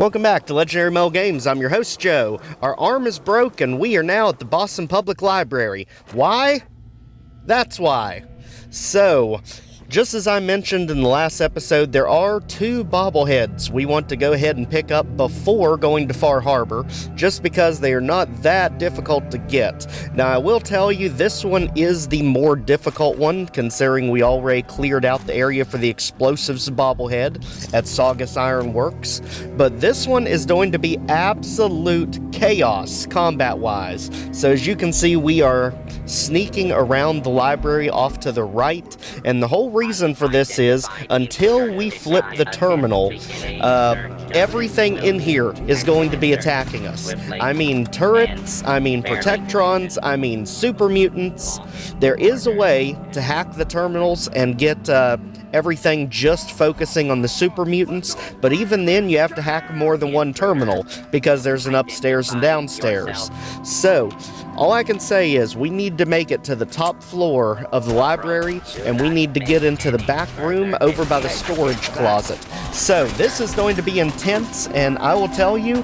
Welcome back to Legendary Mel Games. I'm your host, Joe. Our arm is broke and we are now at the Boston Public Library. Why? That's why. So, just as I mentioned in the last episode, there are 2 bobbleheads we want to go ahead and pick up before going to Far Harbor, just because they are not that difficult to get. Now, I will tell you, this one is the more difficult one, considering we already cleared out the area for the Explosives Bobblehead at Saugus Ironworks, but this one is going to be absolute chaos, combat-wise. So as you can see, we are sneaking around the library off to the right, and the whole reason for this is, until we flip the terminal, everything in here is going to be attacking us. I mean turrets, I mean protectrons, I mean super mutants. There is a way to hack the terminals and get everything just focusing on the super mutants, but even then you have to hack more than one terminal because there's an upstairs and downstairs. So all I can say is we need to make it to the top floor of the library, and we need to get into the back room over by the storage closet. So this is going to be intense, and I will tell you,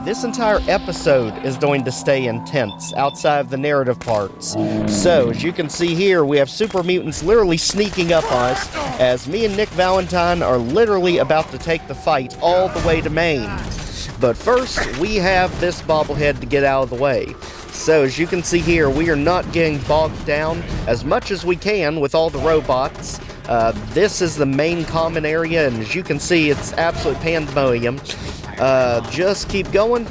this entire episode is going to stay intense outside of the narrative parts. So as you can see here, we have super mutants literally sneaking up on us, as me and Nick Valentine are literally about to take the fight all the way to Maine. But first, we have this bobblehead to get out of the way. So as you can see here, we are not getting bogged down as much as we can with all the robots. This is the main common area, and as you can see, it's absolute pandemonium. Just keep going.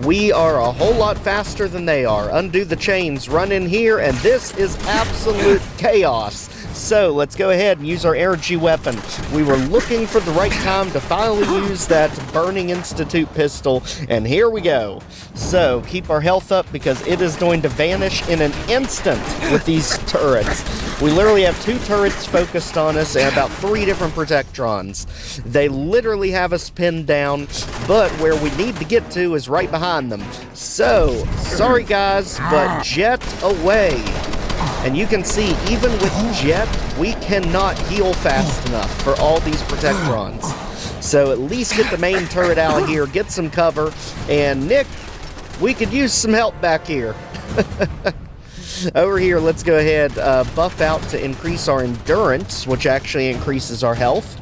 We are a whole lot faster than they are. Undo the chains, run in here, and this is absolute chaos. So let's go ahead and use our energy weapon. We were looking for the right time to finally use that Burning Institute pistol, and here we go. So keep our health up because it is going to vanish in an instant with these turrets. We literally have 2 turrets focused on us and about 3 different protectrons. They literally have us pinned down, but where we need to get to is right behind them. So, sorry guys, but jet away. And you can see, even with jet, we cannot heal fast enough for all these protectrons. So at least get the main turret out here, get some cover, and Nick, we could use some help back here. Over here, let's go ahead, buff out to increase our endurance, which actually increases our health.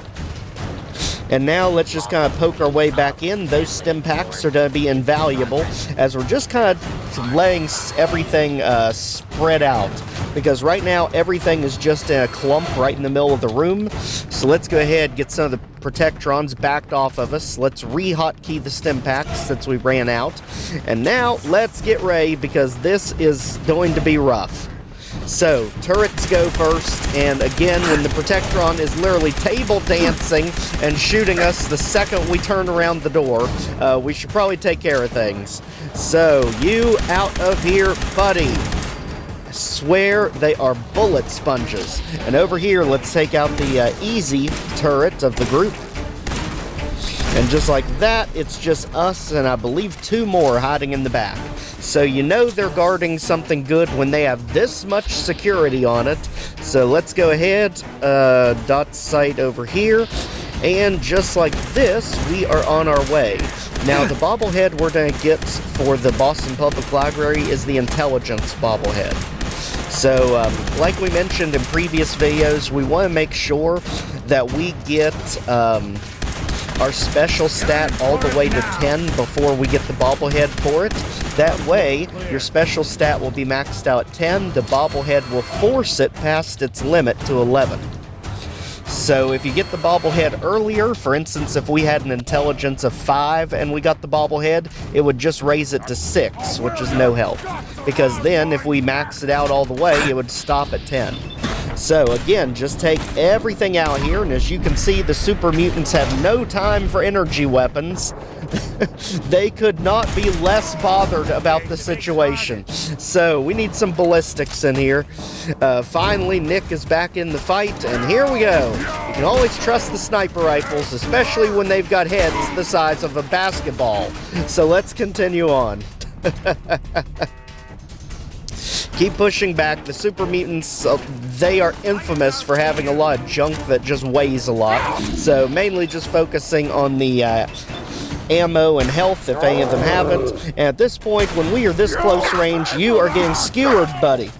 And now let's just kind of poke our way back in. Those stim packs are going to be invaluable, as we're just kind of letting everything spread out. Because right now, everything is just in a clump right in the middle of the room. So let's go ahead and get some of the protectrons backed off of us. Let's re-hotkey the stim packs since we ran out. And now, let's get ready, because this is going to be rough. So, turrets go first, and again, when the Protectron is literally table dancing and shooting us the second we turn around the door, we should probably take care of things. So, you out of here, buddy. I swear they are bullet sponges. And over here, let's take out the easy turret of the group. And just like that, it's just us and I believe 2 more hiding in the back. So you know they're guarding something good when they have this much security on it. So let's go ahead, dot sight over here. And just like this, we are on our way. Now the bobblehead we're going to get for the Boston Public Library is the Intelligence Bobblehead. So, like we mentioned in previous videos, we want to make sure that we get our special stat all the way to 10 before we get the bobblehead for it. That way, your special stat will be maxed out at 10, the bobblehead will force it past its limit to 11. So if you get the bobblehead earlier, for instance, if we had an intelligence of 5 and we got the bobblehead, it would just raise it to 6, which is no help. Because then, if we max it out all the way, it would stop at 10. So again, just take everything out here, and as you can see, the super mutants have no time for energy weapons. They could not be less bothered about the situation. So we need some ballistics in here. Finally, Nick is back in the fight, and here we go. You can always trust the sniper rifles, especially when they've got heads the size of a basketball. So let's continue on. Keep pushing back. The super mutants, they are infamous for having a lot of junk that just weighs a lot. So mainly just focusing on the ammo and health if any of them haven't. And at this point, when we are this close range, you are getting skewered, buddy.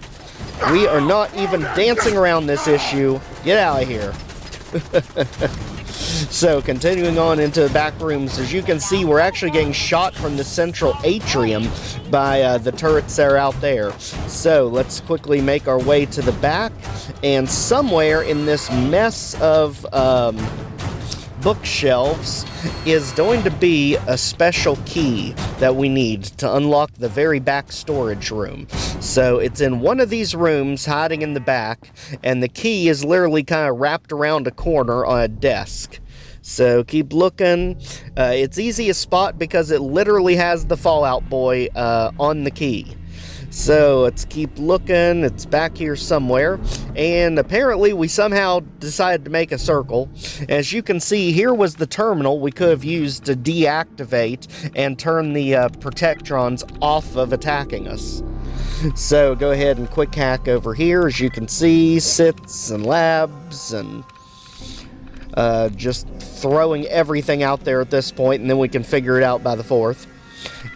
We are not even dancing around this issue. Get out of here. So, continuing on into the back rooms, as you can see, we're actually getting shot from the central atrium by the turrets that are out there. So, let's quickly make our way to the back, and somewhere in this mess of bookshelves is going to be a special key that we need to unlock the very back storage room. So it's in one of these rooms hiding in the back, and the key is literally kind of wrapped around a corner on a desk. So keep looking. It's easy to spot because it literally has the Fallout Boy on the key. So let's keep looking. It's back here somewhere. And apparently we somehow decided to make a circle. As you can see, here was the terminal we could have used to deactivate and turn the Protectrons off of attacking us. So go ahead and quick hack over here. As you can see, sits and labs and just throwing everything out there at this point, and then we can figure it out by the 4th.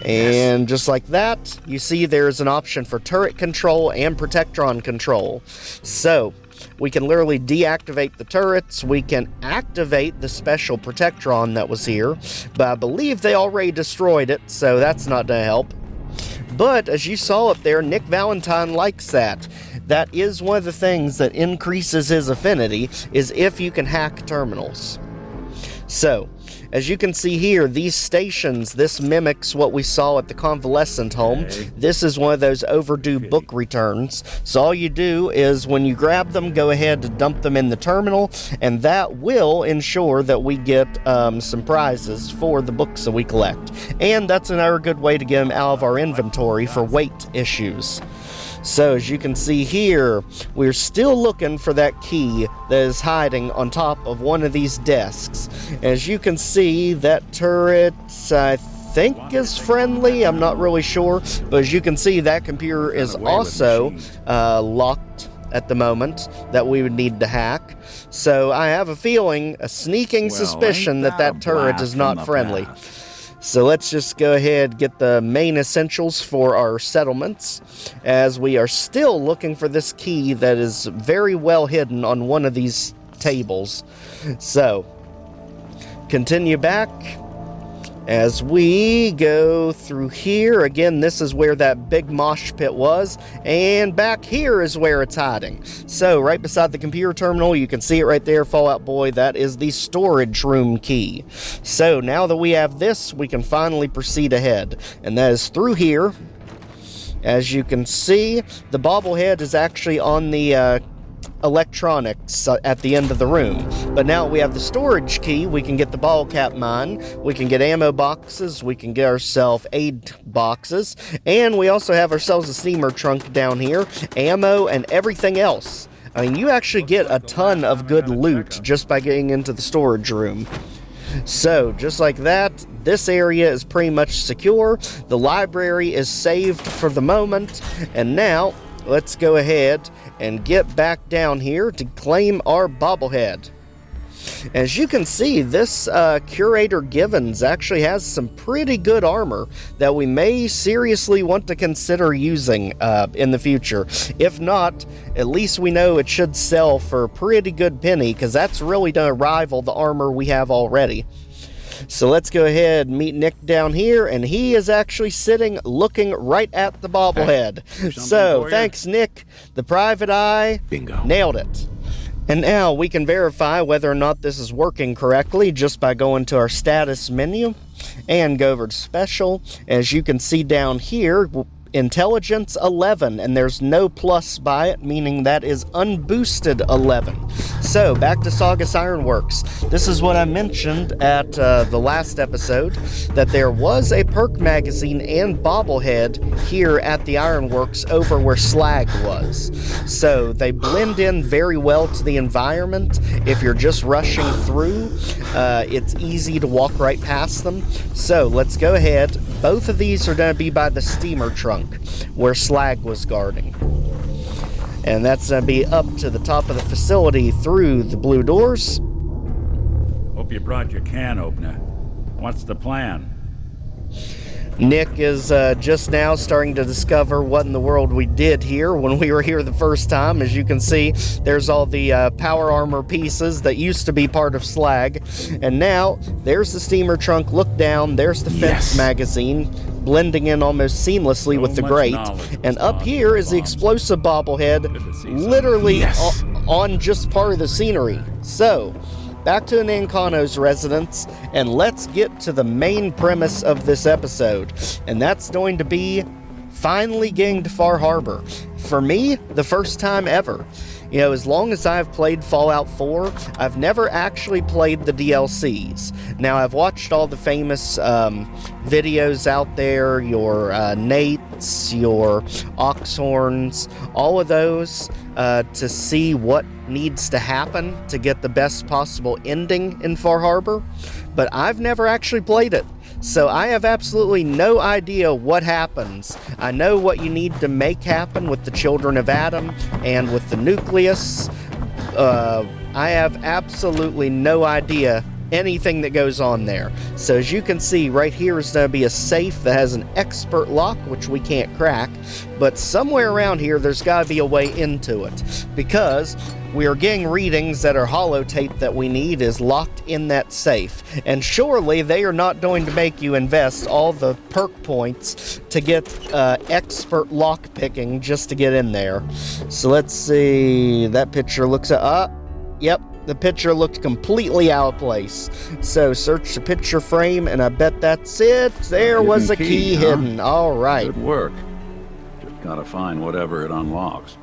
And just like that, you see there's an option for turret control and Protectron control. So we can literally deactivate the turrets. We can activate the special Protectron that was here, but I believe they already destroyed it, so that's not going to help. But as you saw up there, Nick Valentine likes that. That is one of the things that increases his affinity, is if you can hack terminals. So, as you can see here, these stations, this mimics what we saw at the convalescent home. This is one of those overdue book returns. So all you do is, when you grab them, go ahead and dump them in the terminal, and that will ensure that we get some prizes for the books that we collect. And that's another good way to get them out of our inventory for weight issues. So as you can see here, we're still looking for that key that is hiding on top of one of these desks. As you can see, that turret, I think, is friendly. I'm not really sure. But as you can see, that computer is also locked at the moment that we would need to hack. So I have a feeling, a sneaking suspicion that that turret is not friendly. So let's just go ahead and get the main essentials for our settlements, as we are still looking for this key that is very well hidden on one of these tables. So, continue back as we go through here. Again, this is where that big mosh pit was, and back here is where it's hiding. So right beside the computer terminal, you can see it right there, Fallout Boy. That is the storage room key. So now that we have this, we can finally proceed ahead, and that is through here. As you can see, the bobblehead is actually on the electronics at the end of the room. But now we have the storage key, we can get the bottle cap mine, we can get ammo boxes, we can get ourselves aid boxes, and we also have ourselves a steamer trunk down here, ammo, and everything else. I mean, you actually get a ton of good loot just by getting into the storage room. So, just like that, this area is pretty much secure, the library is saved for the moment, and now let's go ahead and get back down here to claim our bobblehead. As you can see, this Curator Givens actually has some pretty good armor that we may seriously want to consider using in the future. If not, at least we know it should sell for a pretty good penny, because that's really going to rival the armor we have already. So let's go ahead and meet Nick down here, and he is actually sitting looking right at the bobblehead. So, thanks Nick, the private eye. Bingo. Nailed it. And now we can verify whether or not this is working correctly just by going to our status menu and go over to special. As you can see down here, Intelligence 11, and there's no plus by it, meaning that is unboosted 11. So, back to Saugus Ironworks. This is what I mentioned at the last episode, that there was a perk magazine and bobblehead here at the Ironworks over where Slag was. So, they blend in very well to the environment. If you're just rushing through, it's easy to walk right past them. So, let's go ahead. Both of these are going to be by the steamer trunk, where Slag was guarding. And that's going to be up to the top of the facility through the blue doors. Hope you brought your can opener. What's the plan? Nick is just now starting to discover what in the world we did here when we were here the first time. As you can see, there's all the power armor pieces that used to be part of Slag. And now, there's the steamer trunk. Look down, there's the Fence magazine, blending in almost seamlessly with the grate. And up here is the Explosive Bobblehead, literally on just part of the scenery. So, back to Nakano's residence, and let's get to the main premise of this episode, and that's going to be finally getting to Far Harbor. For me, the first time ever. You know, as long as I've played Fallout 4, I've never actually played the DLCs. Now, I've watched all the famous videos out there, your Nates, your Oxhorns, all of those, to see what needs to happen to get the best possible ending in Far Harbor, but I've never actually played it. So I have absolutely no idea what happens. I know what you need to make happen with the Children of Adam and with the nucleus. I have absolutely no idea anything that goes on there. So as you can see, right here is going to be a safe that has an expert lock, which we can't crack, but somewhere around here there's got to be a way into it, because we are getting readings that our holotape that we need is locked in that safe, and surely they are not going to make you invest all the perk points to get expert lock picking just to get in there. So let's see, that picture looks yep, the picture looked completely out of place. So search the picture frame, and I bet that's it. There was a key hidden. All right. Good work. Just gotta find whatever it unlocks.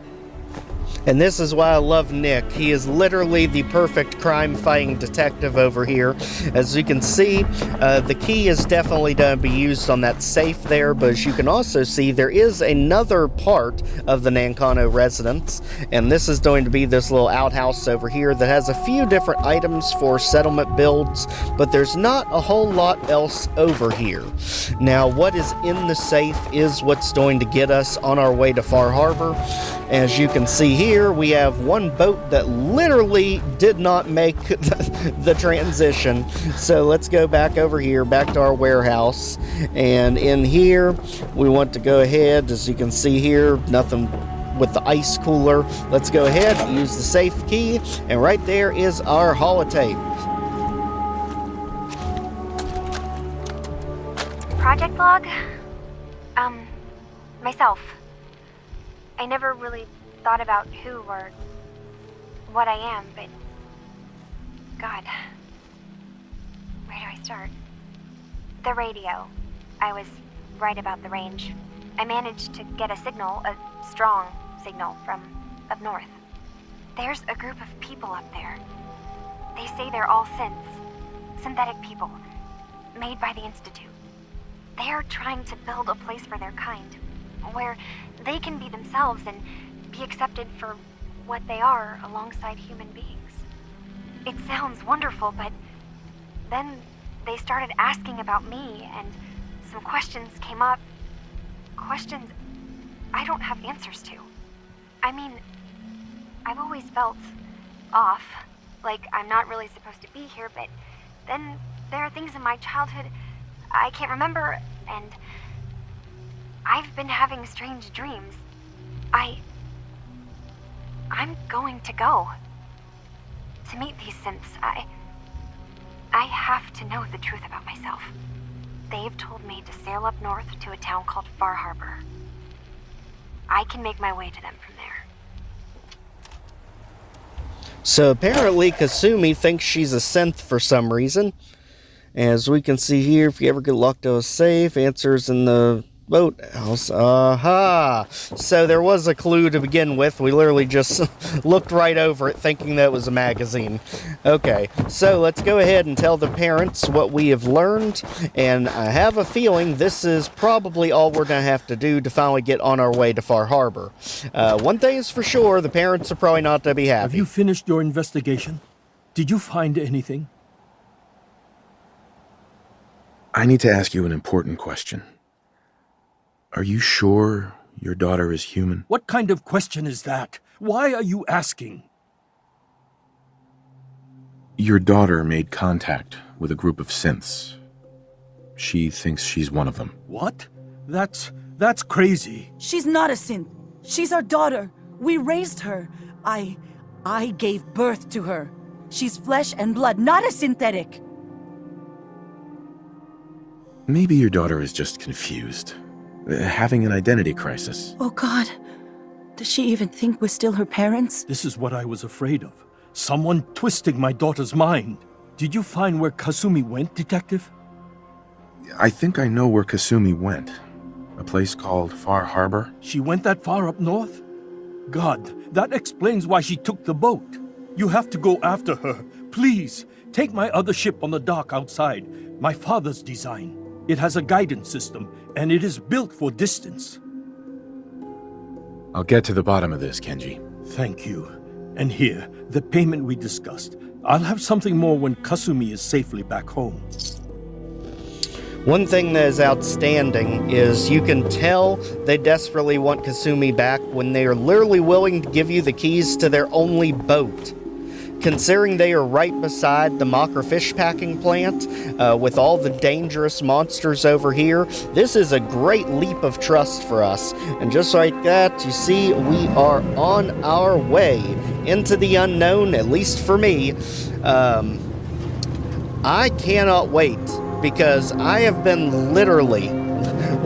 And this is why I love Nick. He is literally the perfect crime-fighting detective over here. As you can see, the key is definitely going to be used on that safe there, but as you can also see, there is another part of the Nakano Residence, and this is going to be this little outhouse over here that has a few different items for settlement builds, but there's not a whole lot else over here. Now, what is in the safe is what's going to get us on our way to Far Harbor. As you can see here, we have one boat that literally did not make the transition. So let's go back over here, back to our warehouse. And in here, we want to go ahead, as you can see here, nothing with the ice cooler. Let's go ahead and use the safe key. And right there is our holotape. Project log? Myself. I never really thought about who or what I am, but God, where do I start? The radio. I was right about the range. I managed to get a signal, a strong signal from up north. There's a group of people up there. They say they're all synths, synthetic people, made by the Institute. They're trying to build a place for their kind, where they can be themselves and be accepted for what they are alongside human beings. It sounds wonderful, but then they started asking about me, and some questions came up. Questions I don't have answers to. I mean, I've always felt off, like I'm not really supposed to be here, but then there are things in my childhood I can't remember, and I've been having strange dreams. I'm going to go to meet these synths. I have to know the truth about myself. They've told me to sail up north to a town called Far Harbor. I can make my way to them from there. So apparently Kasumi thinks she's a synth for some reason. As we can see here, if you ever get locked out of a safe, answers in the boathouse. Aha! So there was a clue to begin with. We literally just looked right over it thinking that it was a magazine. Okay, so let's go ahead and tell the parents what we have learned, and I have a feeling this is probably all we're going to have to do to finally get on our way to Far Harbor. One thing is for sure, the parents are probably not going to be happy. Have you finished your investigation? Did you find anything? I need to ask you an important question. Are you sure your daughter is human? What kind of question is that? Why are you asking? Your daughter made contact with a group of synths. She thinks she's one of them. What? That's crazy. She's not a synth. She's our daughter. We raised her. I gave birth to her. She's flesh and blood, not a synthetic. Maybe your daughter is just confused. Having an identity crisis. Oh God. Does she even think we're still her parents? This is what I was afraid of. Someone twisting my daughter's mind. Did you find where Kasumi went, Detective? I think I know where Kasumi went. A place called Far Harbor. She went that far up north? God, that explains why she took the boat. You have to go after her. Please, take my other ship on the dock outside. My father's design. It has a guidance system, and it is built for distance. I'll get to the bottom of this, Kenji. Thank you. And here, the payment we discussed. I'll have something more when Kasumi is safely back home. One thing that is outstanding is you can tell they desperately want Kasumi back when they are literally willing to give you the keys to their only boat. Considering they are right beside the Mocker fish packing plant, with all the dangerous monsters over here, this is a great leap of trust for us. And just like that, you see, we are on our way into the unknown, at least for me. I cannot wait, because I have been literally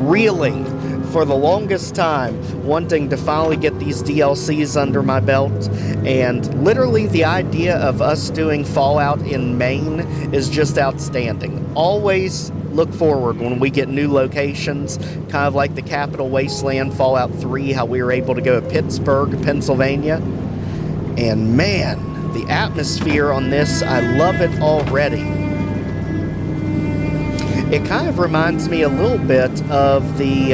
reeling for the longest time, wanting to finally get these DLCs under my belt, and literally the idea of us doing Fallout in Maine is just outstanding. Always look forward when we get new locations, kind of like the Capital Wasteland Fallout 3, how we were able to go to Pittsburgh, Pennsylvania. And man, the atmosphere on this, I love it already. It kind of reminds me a little bit of the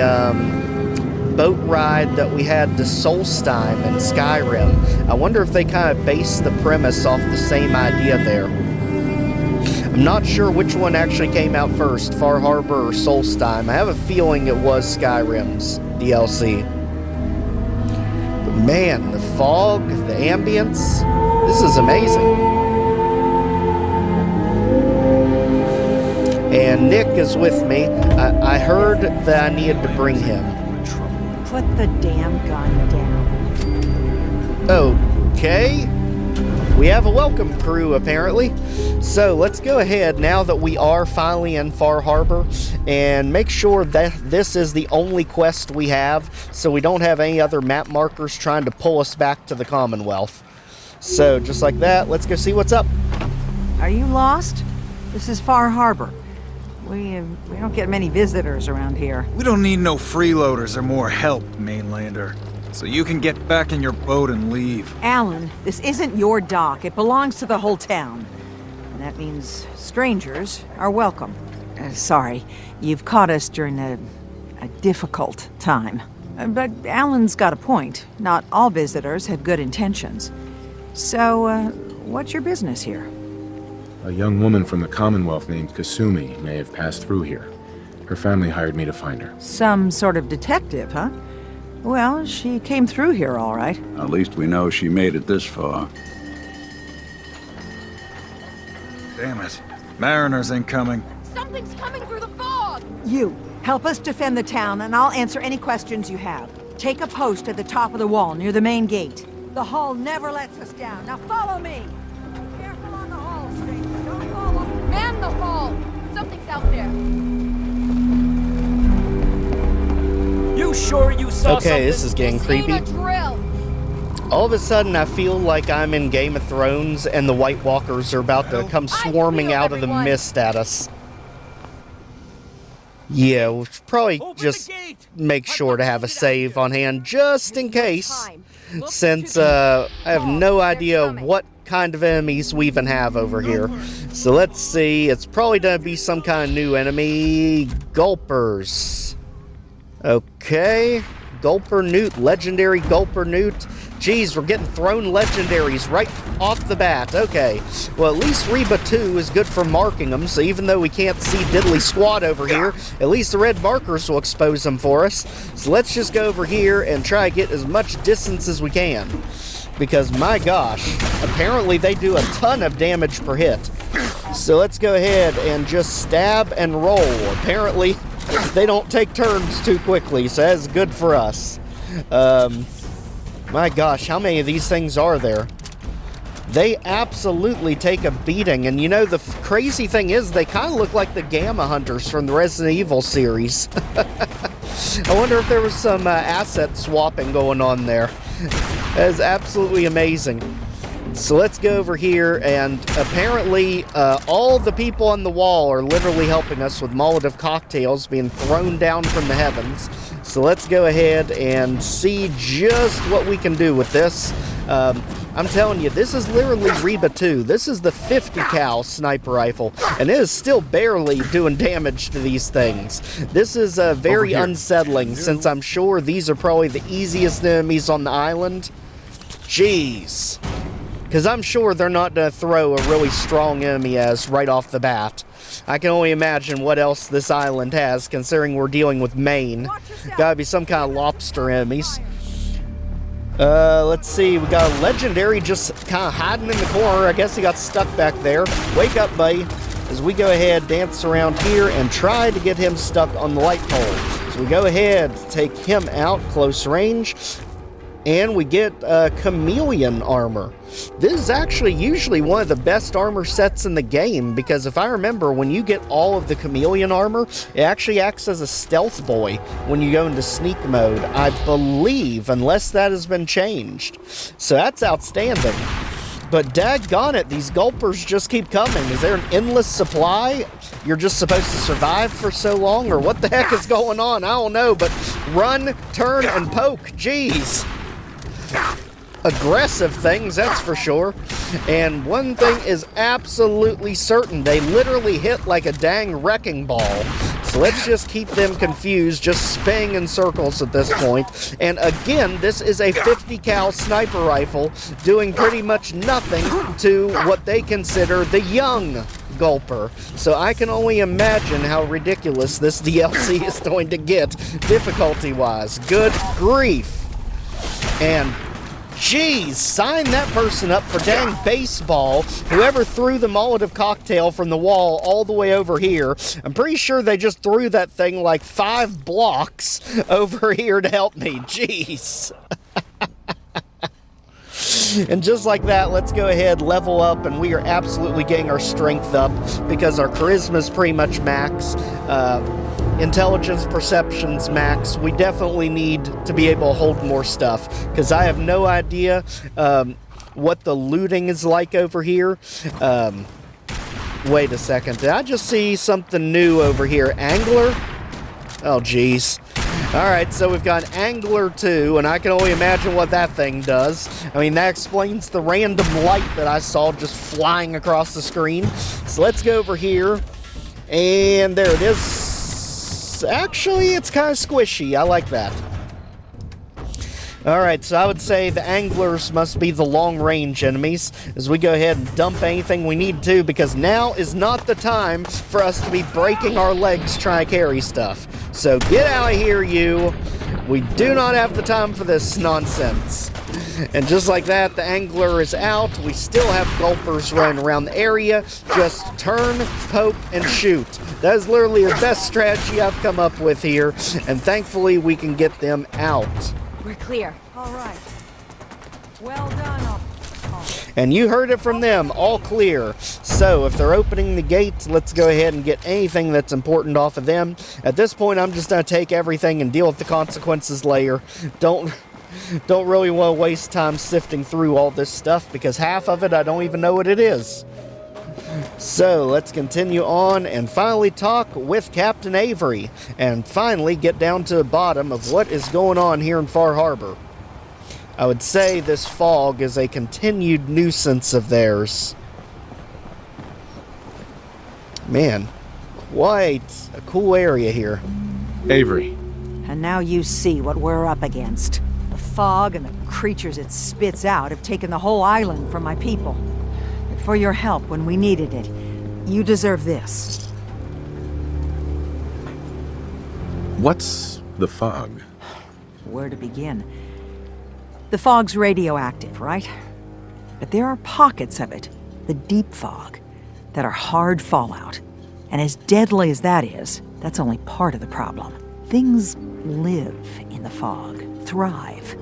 boat ride that we had to Solstheim in Skyrim. I wonder if they kind of based the premise off the same idea there. I'm not sure which one actually came out first, Far Harbor or Solstheim. I have a feeling it was Skyrim's DLC. But man, the fog, the ambience, this is amazing. And Nick is with me. I heard that I needed to bring him. Put the damn gun down. Okay. We have a welcome crew, apparently. So let's go ahead, now that we are finally in Far Harbor, and make sure that this is the only quest we have, so we don't have any other map markers trying to pull us back to the Commonwealth. So just like that, let's go see what's up. Are you lost? This is Far Harbor. We don't get many visitors around here. We don't need no freeloaders or more help, mainlander. So you can get back in your boat and leave. Allen, this isn't your dock. It belongs to the whole town. And that means strangers are welcome. Sorry, you've caught us during a difficult time. But Allen's got a point. Not all visitors have good intentions. So, what's your business here? A young woman from the Commonwealth named Kasumi may have passed through here. Her family hired me to find her. Some sort of detective, huh? Well, she came through here all right. At least we know she made it this far. Damn it. Mariners incoming. Something's coming through the fog! You, help us defend the town, and I'll answer any questions you have. Take a post at the top of the wall near the main gate. The hull never lets us down. Now follow me! Careful on the hull, stranger. Don't follow. Man the hull! Something's out there. You sure you saw something? Okay, this is getting creepy. Ain't a drill. All of a sudden, I feel like I'm in Game of Thrones and the White Walkers are about to come swarming out of the mist at us. Yeah, we'll probably just make sure to have a save on hand just in case, since I have no idea what kind of enemies we even have over here. So let's see, it's probably going to be some kind of new enemy. Gulpers. Okay, Gulper Newt, legendary Gulper Newt. Jeez, we're getting thrown legendaries right off the bat. Okay, well, at least Reba 2 is good for marking them, so even though we can't see diddly squat over here, at least the red markers will expose them for us. So let's just go over here and try to get as much distance as we can. Because, my gosh, apparently they do a ton of damage per hit. So let's go ahead and just stab and roll. Apparently, they don't take turns too quickly, so that's good for us. My gosh, how many of these things are there? They absolutely take a beating, and you know, the crazy thing is they kind of look like the Gamma Hunters from the Resident Evil series. I wonder if there was some asset swapping going on there. That is absolutely amazing. So let's go over here, and apparently all the people on the wall are literally helping us with Molotov cocktails being thrown down from the heavens. So let's go ahead and see just what we can do with this. I'm telling you, this is literally Reba 2. This is the 50 cal sniper rifle, and it is still barely doing damage to these things. This is very unsettling, since I'm sure these are probably the easiest enemies on the island. Jeez. Because I'm sure they're not going to throw a really strong enemy as right off the bat. I can only imagine what else this island has, considering we're dealing with Maine. Gotta be some kind of lobster enemies. Let's see, we got a legendary just kind of hiding in the corner. I guess he got stuck back there. Wake up, buddy, as we go ahead, dance around here, and try to get him stuck on the light pole. So we go ahead, take him out, close range, and we get chameleon armor. This is actually usually one of the best armor sets in the game, because if I remember, when you get all of the chameleon armor, it actually acts as a stealth boy when you go into sneak mode, I believe, unless that has been changed. So that's outstanding. But daggone it, these gulpers just keep coming. Is there an endless supply? You're just supposed to survive for so long, or what the heck is going on? I don't know, but run, turn, and poke. Jeez. Aggressive things, that's for sure. And one thing is absolutely certain, they literally hit like a dang wrecking ball. So let's just keep them confused, just spinning in circles at this point. And again, this is a 50 cal sniper rifle doing pretty much nothing to what they consider the young gulper. So I can only imagine how ridiculous this DLC is going to get difficulty-wise. Good grief. And jeez, sign that person up for dang baseball. Whoever threw the Molotov cocktail from the wall all the way over here, I'm pretty sure they just threw that thing like 5 blocks over here to help me. Jeez. And just like that, let's go ahead, level up, and we are absolutely getting our strength up because our charisma is pretty much max. Intelligence perception's max. We definitely need to be able to hold more stuff, because I have no idea what the looting is like over here. Wait a second, did I just see something new over here? Angler? Oh geez. Alright, so we've got Angler 2, and I can only imagine what that thing does. I mean, that explains the random light that I saw just flying across the screen. So let's go over here, and there it is. Actually, it's kind of squishy. I like that. Alright, so I would say the anglers must be the long-range enemies, as we go ahead and dump anything we need to, because now is not the time for us to be breaking our legs trying to carry stuff. So get out of here, you. We do not have the time for this nonsense. And just like that, the angler is out. We still have gulpers running around the area. Just turn, poke, and shoot. That is literally the best strategy I've come up with here, and thankfully we can get them out. We're clear. All right. Well done. And you heard it from them, all clear. So if they're opening the gates, let's go ahead and get anything that's important off of them. At this point, I'm just going to take everything and deal with the consequences later. Don't really want to waste time sifting through all this stuff, because half of it I don't even know what it is. So let's continue on and finally talk with Captain Avery, and finally get down to the bottom of what is going on here in Far Harbor. I would say this fog is a continued nuisance of theirs. Man, quite a cool area here. Avery. And now you see what we're up against. The fog and the creatures it spits out have taken the whole island from my people. But for your help when we needed it, you deserve this. What's the fog? Where to begin? The fog's radioactive, right? But there are pockets of it, the deep fog. that are hard fallout. And as deadly as that is, that's only part of the problem. Things live in the fog, thrive.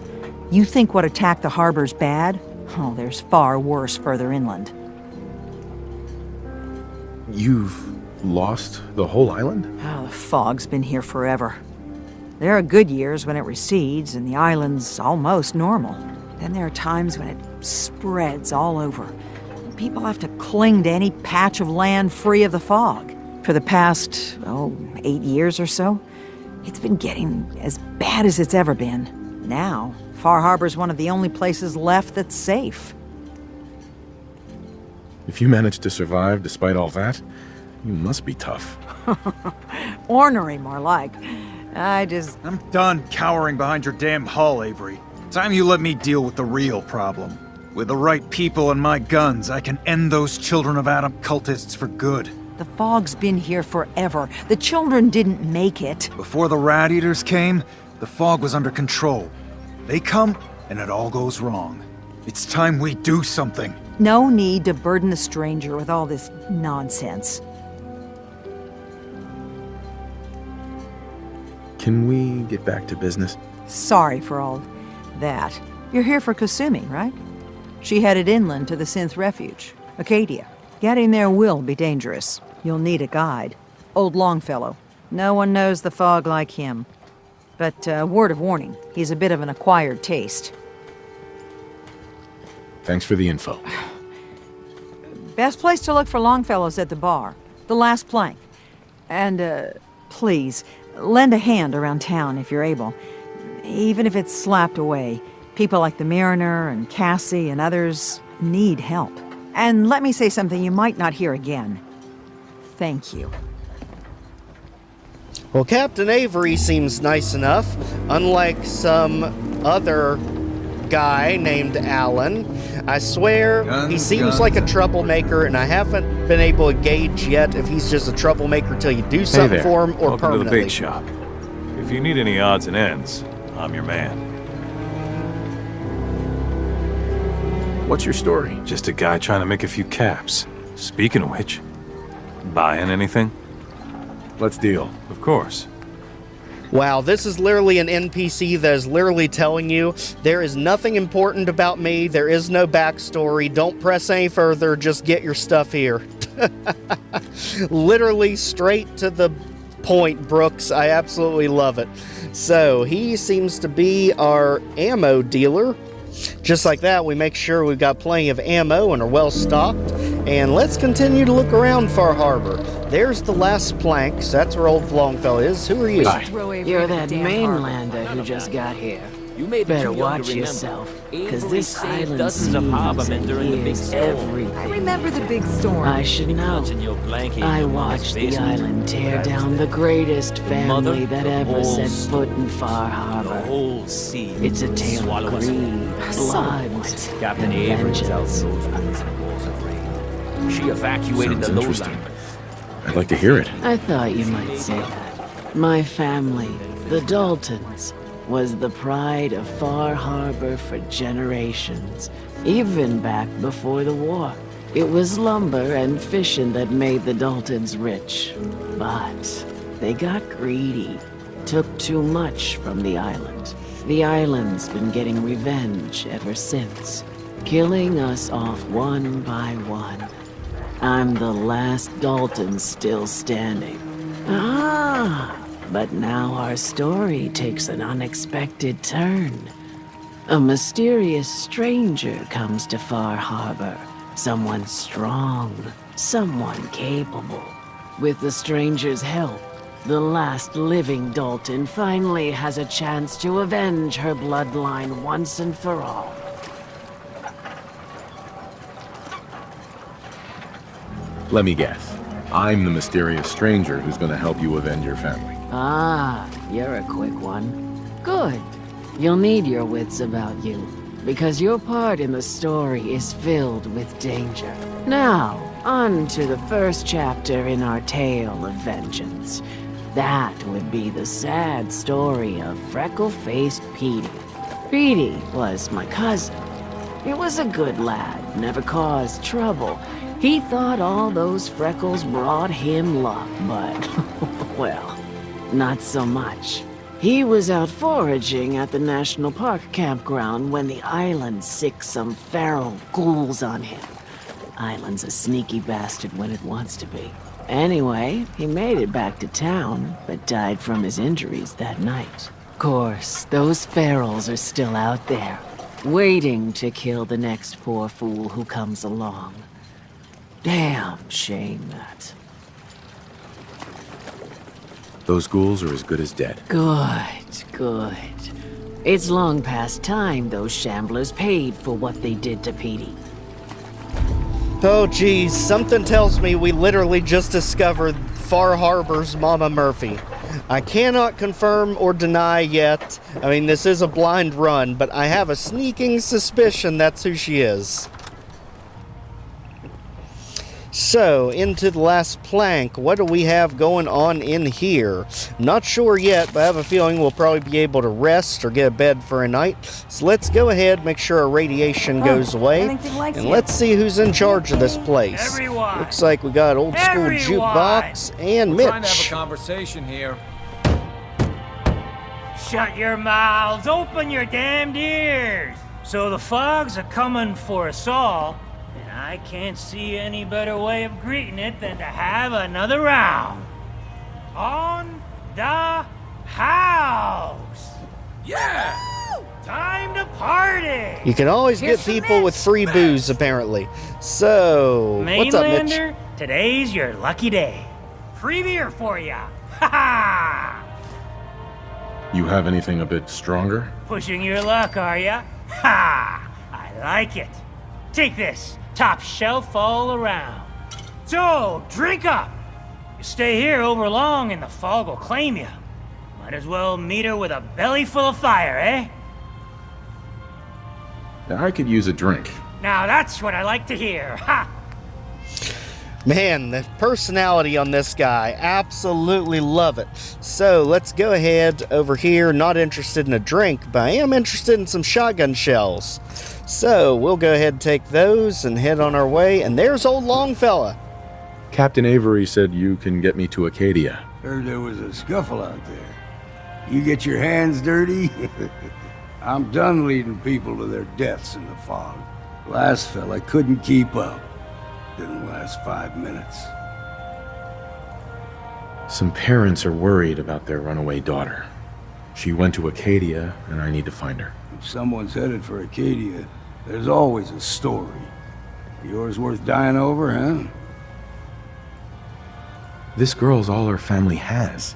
You think what attacked the harbor's bad? Oh, there's far worse further inland. You've lost the whole island? Oh, the fog's been here forever. There are good years when it recedes and the island's almost normal. Then there are times when it spreads all over. People have to cling to any patch of land free of the fog. For the past, 8 years or so, it's been getting as bad as it's ever been. Now, Far Harbor's one of the only places left that's safe. If you managed to survive despite all that, you must be tough. Ornery, more like. I'm done cowering behind your damn hull, Avery. Time you let me deal with the real problem. With the right people and my guns, I can end those Children of Adam cultists for good. The fog's been here forever. The children didn't make it. Before the Rat Eaters came, the fog was under control. They come, and it all goes wrong. It's time we do something. No need to burden the stranger with all this nonsense. Can we get back to business? Sorry for all that. You're here for Kasumi, right? She headed inland to the Synth refuge, Acadia. Getting there will be dangerous. You'll need a guide. Old Longfellow. No one knows the fog like him. But word of warning, he's a bit of an acquired taste. Thanks for the info. Best place to look for Longfellow's at the bar. The last plank. And, please, lend a hand around town if you're able. Even if it's slapped away. People like the Mariner and Cassie and others need help. And let me say something you might not hear again. Thank you. Well, Captain Avery seems nice enough, unlike some other guy named Allen. I swear, he seems like a troublemaker, and I haven't been able to gauge yet if he's just a troublemaker till you do something for him or Welcome permanently. to the big shop. If you need any odds and ends, I'm your man. What's your story? Just a guy trying to make a few caps. Speaking of which, buying anything? Let's deal. Of course. Wow, this is literally an NPC that is literally telling you there is nothing important about me, there is no backstory, don't press any further, just get your stuff here. Literally straight to the point, Brooks. I absolutely love it. So, he seems to be our ammo dealer. Just like that, we make sure we've got plenty of ammo and are well stocked. And let's continue to look around Far Harbor. There's the last plank, so that's where Old Longfellow is. Who are you? You're that mainlander who just got here. Better watch yourself, because this island seems and hears everything. I remember the big storm. I should know. I watched the island tear down the greatest family that ever set foot in Far Harbor. It's a tale of greed, blood, Captain and Avery vengeance. She evacuated the interesting. I'd like to hear it. I thought you might say that. My family, the Daltons, was the pride of Far Harbor for generations, even back before the war. It was lumber and fishing that made the Daltons rich. But they got greedy, took too much from the island. The island's been getting revenge ever since, killing us off one by one. I'm the last Dalton still standing. But now our story takes an unexpected turn. A mysterious stranger comes to Far Harbor. Someone strong, someone capable. With the stranger's help, the last living Dalton finally has a chance to avenge her bloodline once and for all. Let me guess. I'm the mysterious stranger who's going to help you avenge your family. You're a quick one. Good. You'll need your wits about you, because your part in the story is filled with danger. Now, on to the first chapter in our tale of vengeance. That would be the sad story of freckle-faced Petey. Petey was my cousin. He was a good lad, never caused trouble, He thought all those freckles brought him luck, but, well, not so much. He was out foraging at the National Park campground when the island sicked some feral ghouls on him. Island's a sneaky bastard when it wants to be. Anyway, he made it back to town, but died from his injuries that night. Course, those ferals are still out there, waiting to kill the next poor fool who comes along. Damn shame that. Those ghouls are as good as dead. Good, good. It's long past time those shamblers paid for what they did to Petey. Oh geez, something tells me we literally just discovered Far Harbor's Mama Murphy. I cannot confirm or deny yet. I mean, this is a blind run, but I have a sneaking suspicion that's who she is. So, into the last plank, what do we have going on in here? Not sure yet, but I have a feeling we'll probably be able to rest or get a bed for a night. So let's go ahead, make sure our radiation goes away, and let's see who's in charge of this place. Everyone. Looks like we got old school jukebox and Mitch. Trying to have a conversation here. Shut your mouths, open your damned ears. So the fogs are coming for us all. I can't see any better way of greeting it than to have another round. On the house! Yeah! Time to party! You can always get people with free booze, apparently. So, what's up, Mitch? Mainlander, today's your lucky day. Free beer for ya! Ha ha! You have anything a bit stronger? Pushing your luck, are ya? Ha! I like it. Take this. Top shelf all around. So, drink up. You stay here over long and the fog will claim you. Might as well meet her with a belly full of fire, eh? I could use a drink. Now that's what I like to hear. Ha! Man, the personality on this guy, absolutely love it. So let's go ahead over here. Not interested in a drink, but I am interested in some shotgun shells. So we'll go ahead and take those and head on our way. And there's Old Longfellow. Captain Avery said you can get me to Acadia. Heard there was a scuffle out there. You get your hands dirty? I'm done leading people to their deaths in the fog. Last fella couldn't keep up. Didn't last 5 minutes. Some parents are worried about their runaway daughter. She went to Acadia, and I need to find her. If someone's headed for Acadia, there's always a story. Yours worth dying over, huh? This girl's all her family has.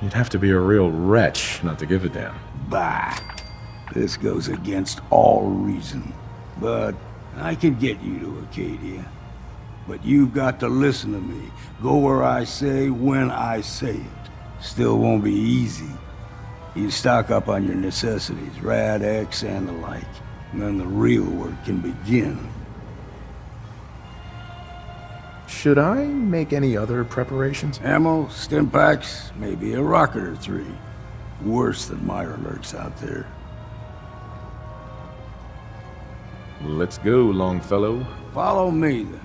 You'd have to be a real wretch not to give a damn. Bah! This goes against all reason. But I can get you to Acadia. But you've got to listen to me. Go where I say, when I say it. Still won't be easy. You stock up on your necessities, Rad X and the like. And then the real work can begin. Should I make any other preparations? Ammo, stim packs, maybe a rocket or 3. Worse than Myra lurks out there. Let's go, Longfellow. Follow me, then.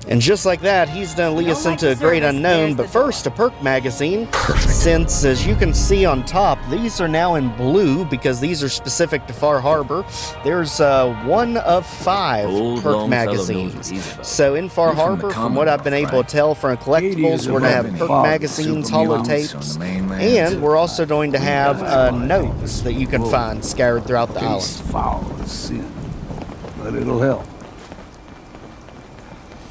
And just like that, he's gonna lead us into a great unknown, but first, a perk magazine. Since, as you can see on top, these are now in blue because these are specific to Far Harbor. There's 1 of 5 perk magazines. So in Far Harbor, from what I've been able to tell from collectibles, we're gonna have perk magazines, holotapes, and we're also going to have notes that you can find scattered throughout the island. Foul as sin, but it'll help.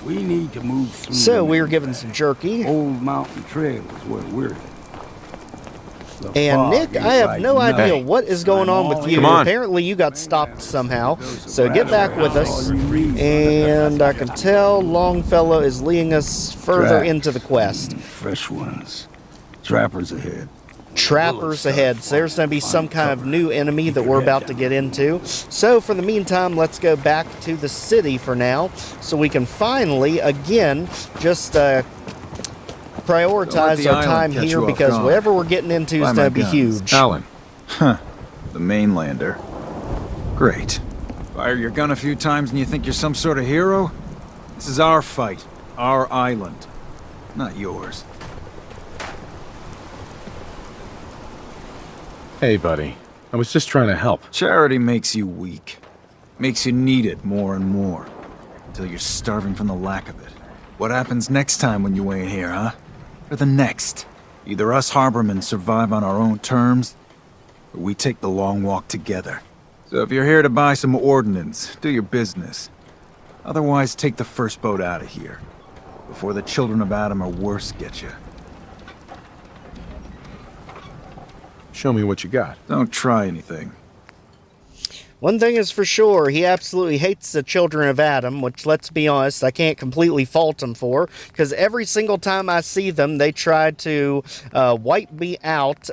We need to move through. So we were given some jerky. Old Mountain Trail is where we're at. And Nick, I have no idea what is going on with you. Apparently you got stopped somehow. So get back with us. And I can tell Longfellow is leading us further into the quest. Fresh ones. Trappers ahead. Trappers ahead. So there's going to be some kind of new enemy that we're about to get into. So for the meantime, let's go back to the city for now, so we can finally, again, just prioritize our time here, because whatever we're getting into is going to be huge. Allen. Huh. The mainlander. Great. Fire your gun a few times and you think you're some sort of hero? This is our fight, our island, not yours. Hey, buddy. I was just trying to help. Charity makes you weak. Makes you need it more and more. Until you're starving from the lack of it. What happens next time when you ain't here, huh? Or the next? Either us harbormen survive on our own terms, or we take the long walk together. So if you're here to buy some ordnance, do your business. Otherwise, take the first boat out of here. Before the children of Adam or worse get you. Show me what you got. Don't try anything. One thing is for sure, he absolutely hates the children of Adam, which, let's be honest, I can't completely fault him for, because every single time I see them, they try to wipe me out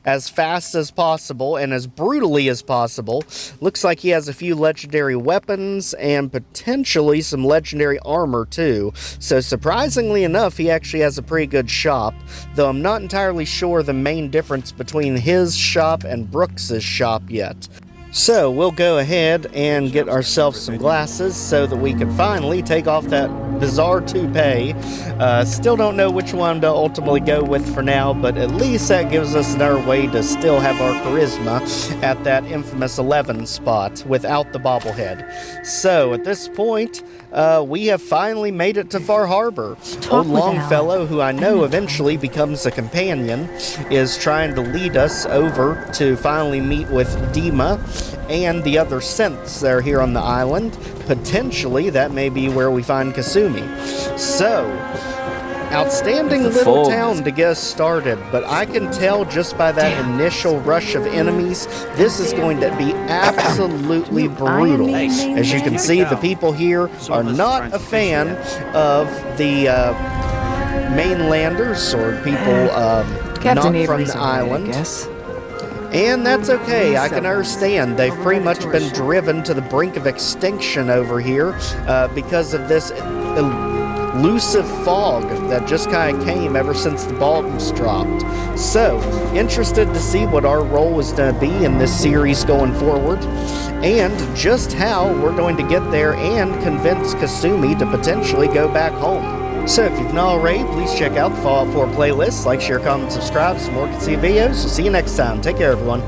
as fast as possible and as brutally as possible. Looks like he has a few legendary weapons and potentially some legendary armor too. So surprisingly enough, he actually has a pretty good shop, though I'm not entirely sure the main difference between his shop and Brooks's shop yet. So we'll go ahead and get ourselves some glasses so that we can finally take off that bizarre toupee. Still don't know which one to ultimately go with for now, but at least that gives us another way to still have our charisma at that infamous 11 spot without the bobblehead. So at this point, we have finally made it to Far Harbor. Old Longfellow, who I know eventually becomes a companion, is trying to lead us over to finally meet with Dima and the other synths that are here on the island. Potentially, that may be where we find Kasumi. So, outstanding little town to get us started, but I can tell just by that initial rush of enemies, this is going to be absolutely brutal. As you can see, the people here are not a fan of the mainlanders or people not from the island. And that's okay, I can understand. They've pretty much been driven to the brink of extinction over here because of this elusive fog that just kind of came ever since the bombs dropped. So, interested to see what our role is going to be in this series going forward, and just how we're going to get there and convince Kasumi to potentially go back home. So if you've not already, please check out the Fallout 4 playlist, like, share, comment, subscribe, some more Kasumi videos. We'll see you next time. Take care, everyone.